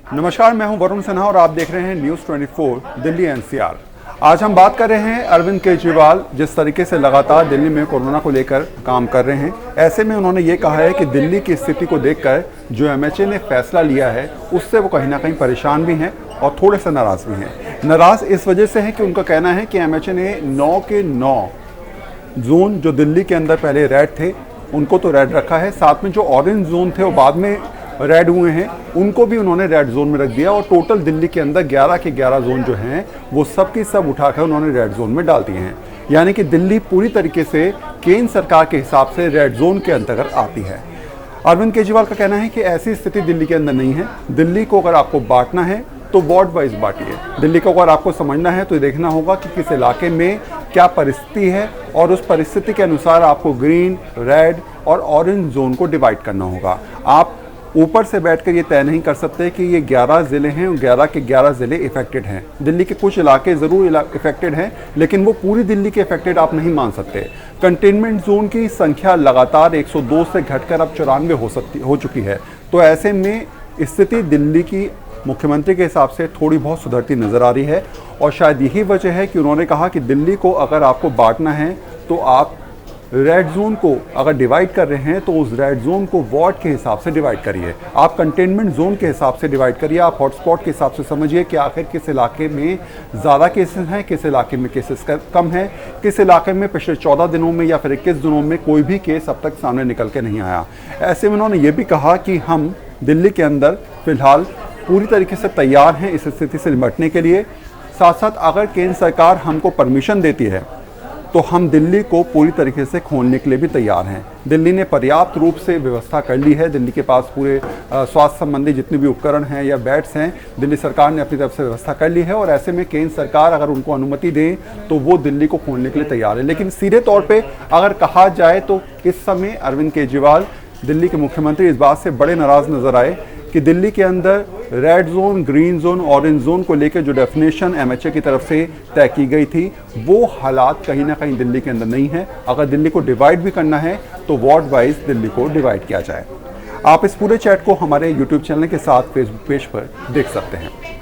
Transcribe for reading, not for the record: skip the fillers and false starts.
नमस्कार, मैं हूं वरुण सिन्हा और आप देख रहे हैं न्यूज़ 24 दिल्ली एनसीआर। आज हम बात कर रहे हैं अरविंद केजरीवाल जिस तरीके से लगातार दिल्ली में कोरोना को लेकर काम कर रहे हैं। ऐसे में उन्होंने ये कहा है कि दिल्ली की स्थिति को देखकर जो एमएचए ने फैसला लिया है उससे वो कहीं ना कहीं परेशान भी हैं और थोड़े से नाराज़ भी हैं। नाराज़ इस वजह से है कि उनका कहना है कि एमएचए ने 9 के 9 जोन जो दिल्ली के अंदर पहले रेड थे उनको तो रेड रखा है, साथ में जो ऑरेंज जोन थे वो बाद में रेड हुए हैं उनको भी उन्होंने रेड जोन में रख दिया और टोटल दिल्ली के अंदर 11 के 11 जोन जो हैं वो सब की सब उठाकर उन्होंने रेड जोन में डाल दिए हैं। यानी कि दिल्ली पूरी तरीके से केंद्र सरकार के हिसाब से रेड जोन के अंतर्गत आती है। अरविंद केजरीवाल का कहना है कि ऐसी स्थिति दिल्ली के अंदर नहीं है। दिल्ली को अगर आपको बांटना है तो वार्ड वाइज बांटिए। दिल्ली को अगर आपको समझना है तो देखना होगा कि किस इलाके में क्या परिस्थिति है और उस परिस्थिति के अनुसार आपको ग्रीन, रेड और ऑरेंज जोन को डिवाइड करना होगा। आप ऊपर से बैठकर ये तय नहीं कर सकते कि ये 11 ज़िले हैं और 11 के 11 ज़िले इफेक्टेड हैं। दिल्ली के कुछ इलाके ज़रूर इफेक्टेड हैं लेकिन वो पूरी दिल्ली के इफेक्टेड आप नहीं मान सकते। कंटेनमेंट जोन की संख्या लगातार 102 से घटकर अब 94 हो चुकी है। तो ऐसे में स्थिति दिल्ली की मुख्यमंत्री के हिसाब से थोड़ी बहुत सुधरती नज़र आ रही है और शायद यही वजह है कि उन्होंने कहा कि दिल्ली को अगर आपको बांटना है तो आप रेड जोन को अगर डिवाइड कर रहे हैं तो उस रेड जोन को वार्ड के हिसाब से डिवाइड करिए। आप कंटेनमेंट जोन के हिसाब से डिवाइड करिए। आप हॉटस्पॉट के हिसाब से समझिए कि आखिर किस इलाके में ज़्यादा केसेस हैं, किस इलाके में केसेस कम हैं, किस इलाके में पिछले 14 दिनों में या फिर 21 दिनों में कोई भी केस अब तक सामने निकल के नहीं आया। ऐसे में उन्होंने ये भी कहा कि हम दिल्ली के अंदर फ़िलहाल पूरी तरीके से तैयार हैं इस स्थिति से निपटने के लिए। साथ साथ अगर केंद्र सरकार हमको परमिशन देती है तो हम दिल्ली को पूरी तरीके से खोलने के लिए भी तैयार हैं। दिल्ली ने पर्याप्त रूप से व्यवस्था कर ली है। दिल्ली के पास पूरे स्वास्थ्य संबंधी जितने भी उपकरण हैं या बेड्स हैं दिल्ली सरकार ने अपनी तरफ से व्यवस्था कर ली है और ऐसे में केंद्र सरकार अगर उनको अनुमति दे तो वो दिल्ली को खोलने के लिए तैयार है। लेकिन सीधे तौर पे अगर कहा जाए तो इस समय अरविंद केजरीवाल दिल्ली के मुख्यमंत्री इस बात से बड़े नाराज़ नजर आए कि दिल्ली के अंदर red zone, green zone, orange zone को लेकर जो डेफिनेशन एमएचए की तरफ से तय की गई थी वो हालात कहीं ना कहीं दिल्ली के अंदर नहीं है। अगर दिल्ली को डिवाइड भी करना है तो वार्ड वाइज दिल्ली को डिवाइड किया जाए। आप इस पूरे चैट को हमारे यूट्यूब चैनल के साथ फेसबुक पेज पर देख सकते हैं।